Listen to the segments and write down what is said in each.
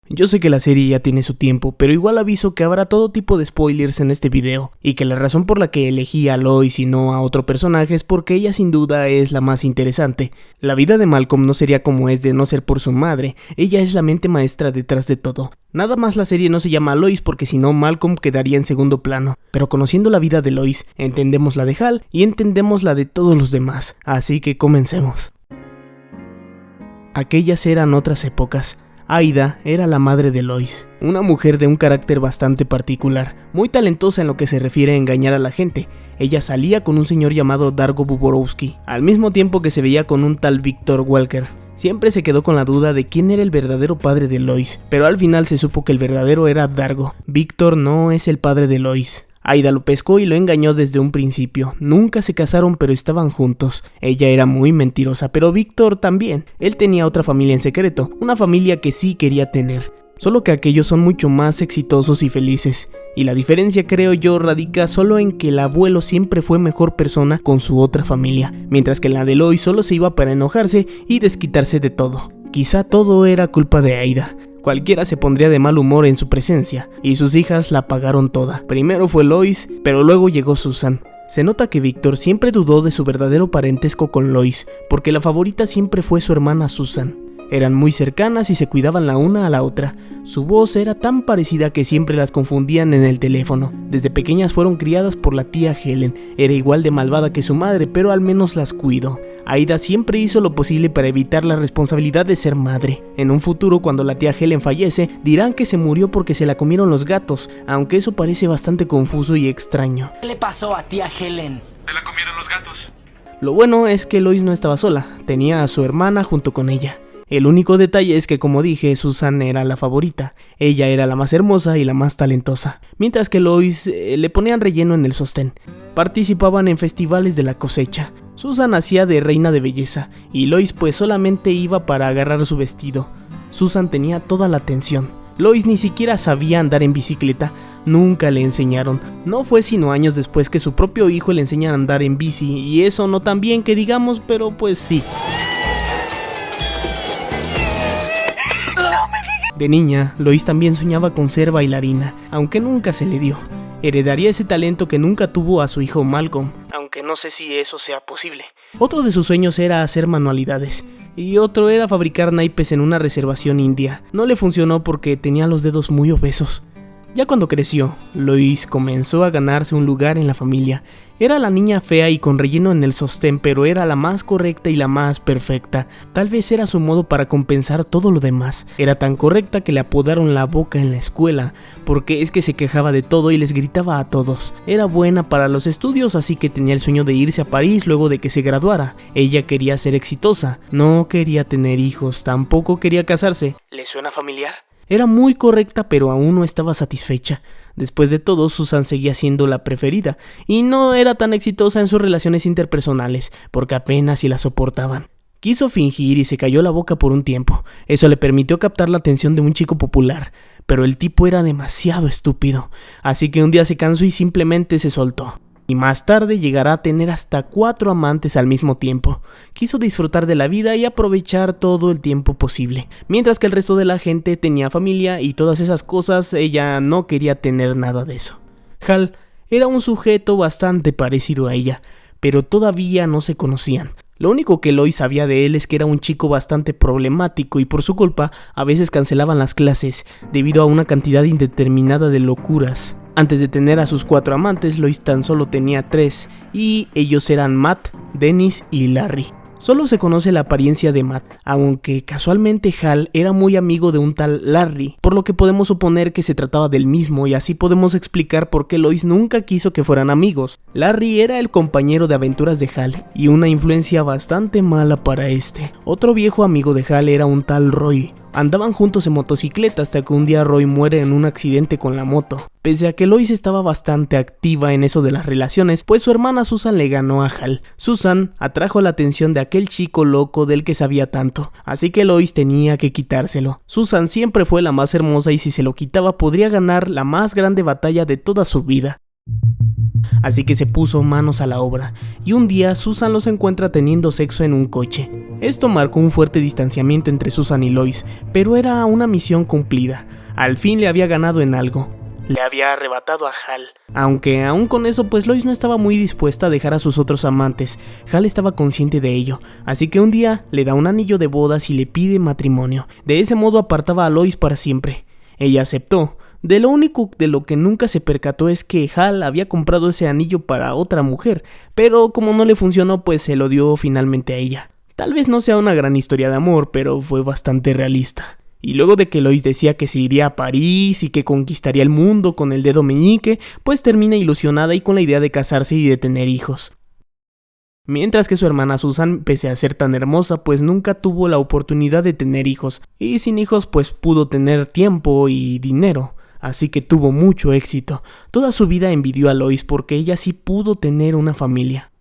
Yo sé que la serie ya tiene su tiempo, pero igual aviso que habrá todo tipo de spoilers en este video, y que la razón por la que elegí a Lois y no a otro personaje es porque ella sin duda es la más interesante. La vida de Malcolm no sería como es de no ser por su madre, ella es la mente maestra detrás de todo. Nada más la serie no se llama Lois porque si no Malcolm quedaría en segundo plano, pero conociendo la vida de Lois, entendemos la de Hal y entendemos la de todos los demás, así que comencemos. Aquellas eran otras épocas. Aida era la madre de Lois, una mujer de un carácter bastante particular, muy talentosa en lo que se refiere a engañar a la gente. Ella salía con un señor llamado Dargo Buborowski, al mismo tiempo que se veía con un tal Victor Walker. Siempre se quedó con la duda de quién era el verdadero padre de Lois, pero al final se supo que el verdadero era Dargo. Victor no es el padre de Lois. Aida lo pescó y lo engañó desde un principio. Nunca se casaron, pero estaban juntos. Ella era muy mentirosa, pero Victor también. Él tenía otra familia en secreto, una familia que sí quería tener. Solo que aquellos son mucho más exitosos y felices. Y la diferencia, creo yo, radica solo en que el abuelo siempre fue mejor persona con su otra familia, mientras que la de Lois solo se iba para enojarse y desquitarse de todo. Quizá todo era culpa de Aida. Cualquiera se pondría de mal humor en su presencia, y sus hijas la pagaron toda. Primero fue Lois, pero luego llegó Susan. Se nota que Victor siempre dudó de su verdadero parentesco con Lois, porque la favorita siempre fue su hermana Susan. Eran muy cercanas y se cuidaban la una a la otra. Su voz era tan parecida que siempre las confundían en el teléfono. Desde pequeñas fueron criadas por la tía Helen. Era igual de malvada que su madre, pero al menos las cuidó. Aida siempre hizo lo posible para evitar la responsabilidad de ser madre. En un futuro, cuando la tía Helen fallece, dirán que se murió porque se la comieron los gatos, aunque eso parece bastante confuso y extraño. ¿Qué le pasó a tía Helen? Se la comieron los gatos. Lo bueno es que Lois no estaba sola, tenía a su hermana junto con ella. El único detalle es que, como dije, Susan era la favorita. Ella era la más hermosa y la más talentosa, mientras que Lois le ponían relleno en el sostén. Participaban en festivales de la cosecha. Susan hacía de reina de belleza y Lois pues solamente iba para agarrar su vestido. Susan tenía toda la atención. Lois ni siquiera sabía andar en bicicleta, nunca le enseñaron. No fue sino años después que su propio hijo le enseña a andar en bici, y eso no tan bien que digamos, pero pues sí. De niña, Lois también soñaba con ser bailarina, aunque nunca se le dio. Heredaría ese talento que nunca tuvo a su hijo Malcolm, aunque no sé si eso sea posible. Otro de sus sueños era hacer manualidades, y otro era fabricar naipes en una reservación india. No le funcionó porque tenía los dedos muy obesos. Ya cuando creció, Lois comenzó a ganarse un lugar en la familia. Era la niña fea y con relleno en el sostén, pero era la más correcta y la más perfecta. Tal vez era su modo para compensar todo lo demás. Era tan correcta que le apodaron la boca en la escuela, porque es que se quejaba de todo y les gritaba a todos. Era buena para los estudios, así que tenía el sueño de irse a París luego de que se graduara. Ella quería ser exitosa, no quería tener hijos, tampoco quería casarse. ¿Le suena familiar? Era muy correcta, pero aún no estaba satisfecha. Después de todo, Susan seguía siendo la preferida, y no era tan exitosa en sus relaciones interpersonales, porque apenas si la soportaban. Quiso fingir y se cayó la boca por un tiempo. Eso le permitió captar la atención de un chico popular, pero el tipo era demasiado estúpido, así que un día se cansó y simplemente se soltó. Y más tarde llegará a tener hasta 4 amantes al mismo tiempo. Quiso disfrutar de la vida y aprovechar todo el tiempo posible. Mientras que el resto de la gente tenía familia y todas esas cosas, ella no quería tener nada de eso. Hal era un sujeto bastante parecido a ella, pero todavía no se conocían. Lo único que Lois sabía de él es que era un chico bastante problemático y por su culpa a veces cancelaban las clases debido a una cantidad indeterminada de locuras. Antes de tener a sus 4 amantes, Lois tan solo tenía 3, y ellos eran Matt, Dennis y Larry. Solo se conoce la apariencia de Matt, aunque casualmente Hal era muy amigo de un tal Larry, por lo que podemos suponer que se trataba del mismo y así podemos explicar por qué Lois nunca quiso que fueran amigos. Larry era el compañero de aventuras de Hal y una influencia bastante mala para este. Otro viejo amigo de Hal era un tal Roy. Andaban juntos en motocicleta hasta que un día Roy muere en un accidente con la moto. Pese a que Lois estaba bastante activa en eso de las relaciones, pues su hermana Susan le ganó a Hal. Susan atrajo la atención de aquel chico loco del que sabía tanto, así que Lois tenía que quitárselo. Susan siempre fue la más hermosa y si se lo quitaba podría ganar la más grande batalla de toda su vida. así que se puso manos a la obra, y un día Susan los encuentra teniendo sexo en un coche. Esto marcó un fuerte distanciamiento entre Susan y Lois, pero era una misión cumplida. Al fin le había ganado en algo. Le había arrebatado a Hal. Aunque aún con eso, pues Lois no estaba muy dispuesta a dejar a sus otros amantes. Hal estaba consciente de ello, así que un día le da un anillo de bodas y le pide matrimonio. De ese modo apartaba a Lois para siempre. Ella aceptó. De lo único de lo que nunca se percató es que Hal había comprado ese anillo para otra mujer, pero como no le funcionó, pues se lo dio finalmente a ella. Tal vez no sea una gran historia de amor, pero fue bastante realista. Y luego de que Lois decía que se iría a París y que conquistaría el mundo con el dedo meñique, pues termina ilusionada y con la idea de casarse y de tener hijos. Mientras que su hermana Susan, pese a ser tan hermosa, pues nunca tuvo la oportunidad de tener hijos, y sin hijos pues pudo tener tiempo y dinero, así que tuvo mucho éxito. Toda su vida envidió a Lois porque ella sí pudo tener una familia.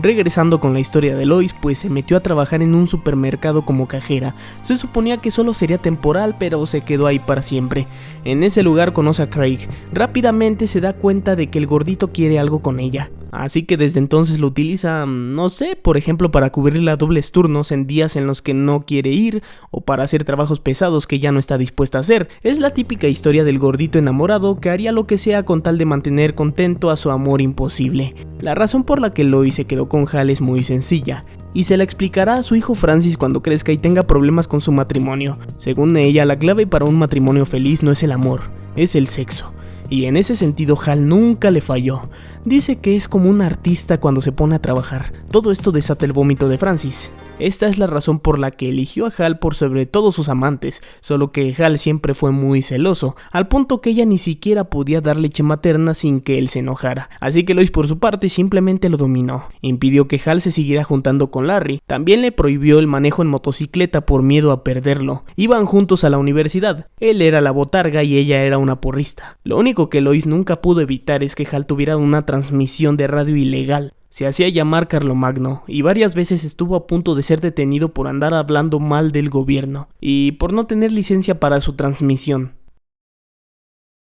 Regresando con la historia de Lois, pues se metió a trabajar en un supermercado como cajera. Se suponía que solo sería temporal, pero se quedó ahí para siempre. En ese lugar conoce a Craig. Rápidamente se da cuenta de que el gordito quiere algo con ella. Así que desde entonces lo utiliza, no sé, por ejemplo para cubrirle a dobles turnos en días en los que no quiere ir, o para hacer trabajos pesados que ya no está dispuesta a hacer. Es la típica historia del gordito enamorado que haría lo que sea con tal de mantener contento a su amor imposible. La razón por la que Lois se quedó con Hal es muy sencilla, y se la explicará a su hijo Francis cuando crezca y tenga problemas con su matrimonio. Según ella, la clave para un matrimonio feliz no es el amor, es el sexo. Y en ese sentido Hal nunca le falló. Dice que es como un artista cuando se pone a trabajar. Todo esto desata el vómito de Francis. Esta es la razón por la que eligió a Hal por sobre todos sus amantes, solo que Hal siempre fue muy celoso, al punto que ella ni siquiera podía dar leche materna sin que él se enojara. Así que Lois por su parte simplemente lo dominó. Impidió que Hal se siguiera juntando con Larry. También le prohibió el manejo en motocicleta por miedo a perderlo. Iban juntos a la universidad. Él era la botarga y ella era una porrista. Lo único que Lois nunca pudo evitar es que Hal tuviera una transmisión de radio ilegal. Se hacía llamar Carlomagno y varias veces estuvo a punto de ser detenido por andar hablando mal del gobierno y por no tener licencia para su transmisión.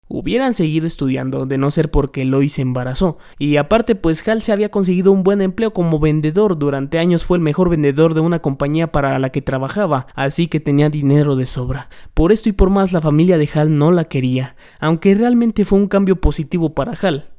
Hubieran seguido estudiando de no ser porque Lois se embarazó, y aparte pues Hal se había conseguido un buen empleo como vendedor. Durante años fue el mejor vendedor de una compañía para la que trabajaba, así que tenía dinero de sobra. Por esto y por más la familia de Hal no la quería, aunque realmente fue un cambio positivo para Hal.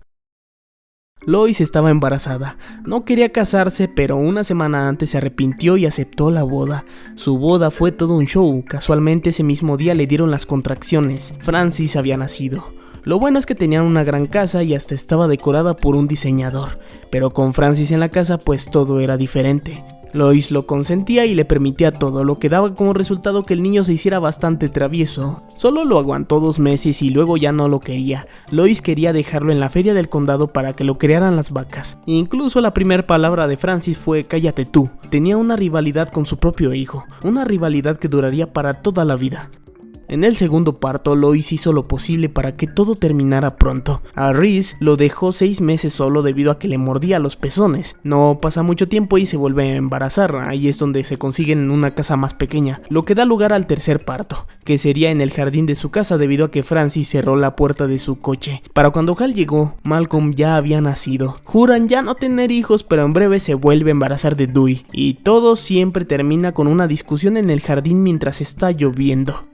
Lois estaba embarazada, no quería casarse, pero una semana antes se arrepintió y aceptó la boda. Su boda fue todo un show. Casualmente ese mismo día le dieron las contracciones. Francis había nacido. Lo bueno es que tenían una gran casa y hasta estaba decorada por un diseñador, pero con Francis en la casa pues todo era diferente. Lois lo consentía y le permitía todo, lo que daba como resultado que el niño se hiciera bastante travieso. Solo lo aguantó 2 meses y luego ya no lo quería. Lois quería dejarlo en la feria del condado para que lo criaran las vacas. Incluso la primera palabra de Francis fue "cállate tú". Tenía una rivalidad con su propio hijo, una rivalidad que duraría para toda la vida. En el segundo parto, Lois hizo lo posible para que todo terminara pronto. A Reese lo dejó 6 meses solo debido a que le mordía los pezones. No pasa mucho tiempo y se vuelve a embarazar. Ahí es donde se consiguen en una casa más pequeña, lo que da lugar al tercer parto, que sería en el jardín de su casa debido a que Francis cerró la puerta de su coche. Para cuando Hal llegó, Malcolm ya había nacido. Juran ya no tener hijos, pero en breve se vuelve a embarazar de Dewey. Y todo siempre termina con una discusión en el jardín mientras está lloviendo.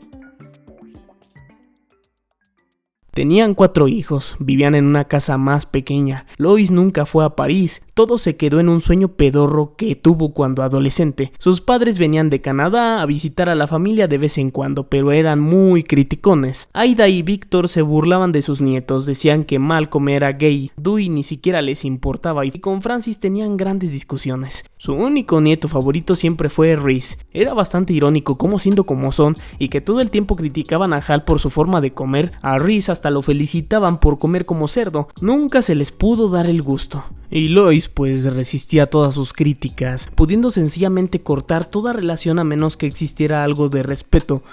Tenían 4 hijos, vivían en una casa más pequeña. Lois nunca fue a París, todo se quedó en un sueño pedorro que tuvo cuando adolescente. Sus padres venían de Canadá a visitar a la familia de vez en cuando, pero eran muy criticones. Aida y Víctor se burlaban de sus nietos, decían que Malcolm era gay. Dewey ni siquiera les importaba y con Francis tenían grandes discusiones. Su único nieto favorito siempre fue Reese. Era bastante irónico cómo, siendo como son y que todo el tiempo criticaban a Hal por su forma de comer, a Reese hasta lo felicitaban por comer como cerdo. Nunca se les pudo dar el gusto. Y Lois pues resistía todas sus críticas, pudiendo sencillamente cortar toda relación a menos que existiera algo de respeto.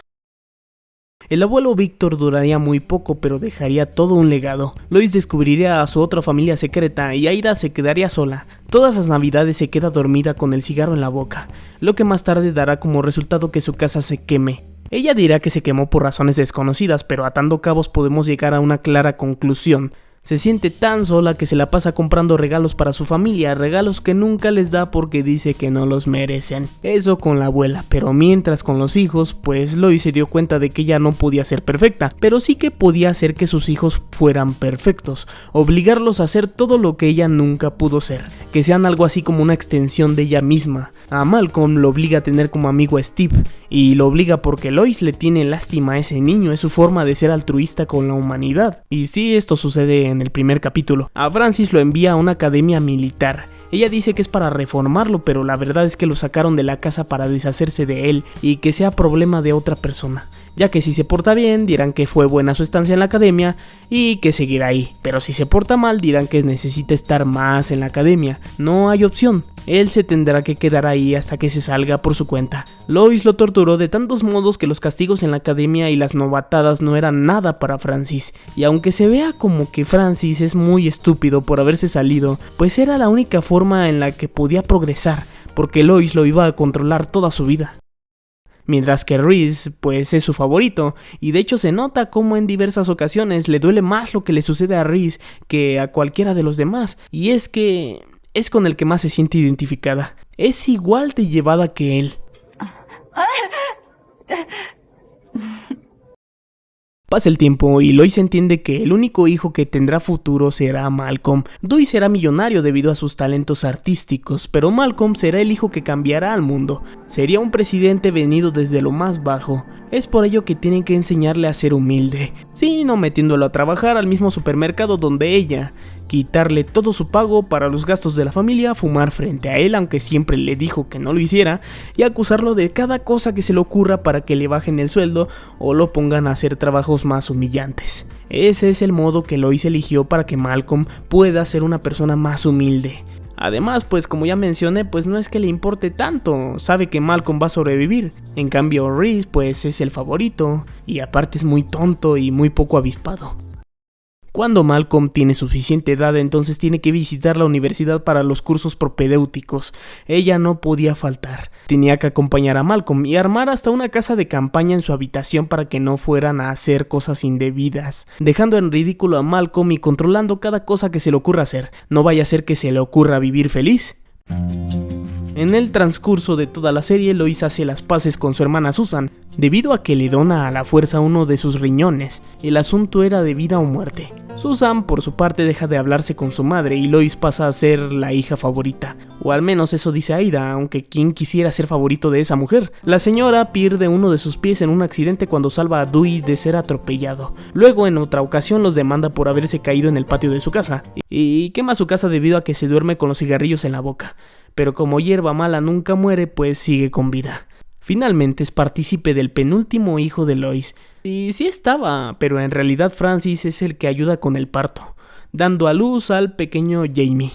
El abuelo Víctor duraría muy poco, pero dejaría todo un legado. Lois descubriría a su otra familia secreta y Aida se quedaría sola. Todas las navidades se queda dormida con el cigarro en la boca, lo que más tarde dará como resultado que su casa se queme. Ella dirá que se quemó por razones desconocidas, pero atando cabos podemos llegar a una clara conclusión. Se siente tan sola que se la pasa comprando regalos para su familia, regalos que nunca les da porque dice que no los merecen. Eso con la abuela, pero mientras con los hijos, pues Lois se dio cuenta de que ella no podía ser perfecta, pero sí que podía hacer que sus hijos fueran perfectos, obligarlos a hacer todo lo que ella nunca pudo ser, que sean algo así como una extensión de ella misma. A Malcolm lo obliga a tener como amigo a Steve, y lo obliga porque Lois le tiene lástima a ese niño, es su forma de ser altruista con la humanidad. Y sí, esto sucede en el primer capítulo. A Francis lo envía a una academia militar. Ella dice que es para reformarlo, pero la verdad es que lo sacaron de la casa para deshacerse de él y que sea problema de otra persona, ya que si se porta bien dirán que fue buena su estancia en la academia y que seguirá ahí, pero si se porta mal dirán que necesita estar más en la academia. No hay opción, él se tendrá que quedar ahí hasta que se salga por su cuenta. Lois lo torturó de tantos modos que los castigos en la academia y las novatadas no eran nada para Francis, y aunque se vea como que Francis es muy estúpido por haberse salido, pues era la única forma en la que podía progresar, porque Lois lo iba a controlar toda su vida. Mientras que Reese, pues es su favorito, y de hecho se nota como en diversas ocasiones le duele más lo que le sucede a Reese que a cualquiera de los demás, y es que es con el que más se siente identificada, es igual de llevada que él. Pasa el tiempo y Lois entiende que el único hijo que tendrá futuro será Malcolm. Dewey será millonario debido a sus talentos artísticos, pero Malcolm será el hijo que cambiará al mundo. Sería un presidente venido desde lo más bajo. Es por ello que tienen que enseñarle a ser humilde. Sí, no metiéndolo a trabajar al mismo supermercado donde ella, quitarle todo su pago para los gastos de la familia, fumar frente a él aunque siempre le dijo que no lo hiciera, y acusarlo de cada cosa que se le ocurra para que le bajen el sueldo o lo pongan a hacer trabajos más humillantes. Ese es el modo que Lois eligió para que Malcolm pueda ser una persona más humilde. Además, pues como ya mencioné, pues no es que le importe tanto, sabe que Malcolm va a sobrevivir. En cambio Reese pues es el favorito, y aparte es muy tonto y muy poco avispado. Cuando Malcolm tiene suficiente edad, entonces tiene que visitar la universidad para los cursos propedéuticos. Ella no podía faltar. Tenía que acompañar a Malcolm y armar hasta una casa de campaña en su habitación para que no fueran a hacer cosas indebidas, dejando en ridículo a Malcolm y controlando cada cosa que se le ocurra hacer. No vaya a ser que se le ocurra vivir feliz. En el transcurso de toda la serie, Lois hace las paces con su hermana Susan, debido a que le dona a la fuerza uno de sus riñones. El asunto era de vida o muerte. Susan, por su parte, deja de hablarse con su madre y Lois pasa a ser la hija favorita. O al menos eso dice Aida, aunque ¿quién quisiera ser favorito de esa mujer? La señora pierde uno de sus pies en un accidente cuando salva a Dewey de ser atropellado. Luego, en otra ocasión, los demanda por haberse caído en el patio de su casa y quema su casa debido a que se duerme con los cigarrillos en la boca. Pero como hierba mala nunca muere, pues sigue con vida. Finalmente es partícipe del penúltimo hijo de Lois. Y sí estaba, pero en realidad Francis es el que ayuda con el parto, dando a luz al pequeño Jamie.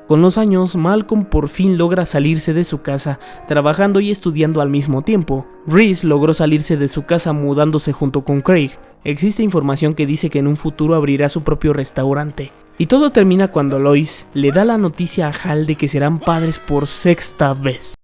Con los años, Malcolm por fin logra salirse de su casa, trabajando y estudiando al mismo tiempo. Reese logró salirse de su casa mudándose junto con Craig. Existe información que dice que en un futuro abrirá su propio restaurante. Y todo termina cuando Lois le da la noticia a Hal de que serán padres por sexta vez.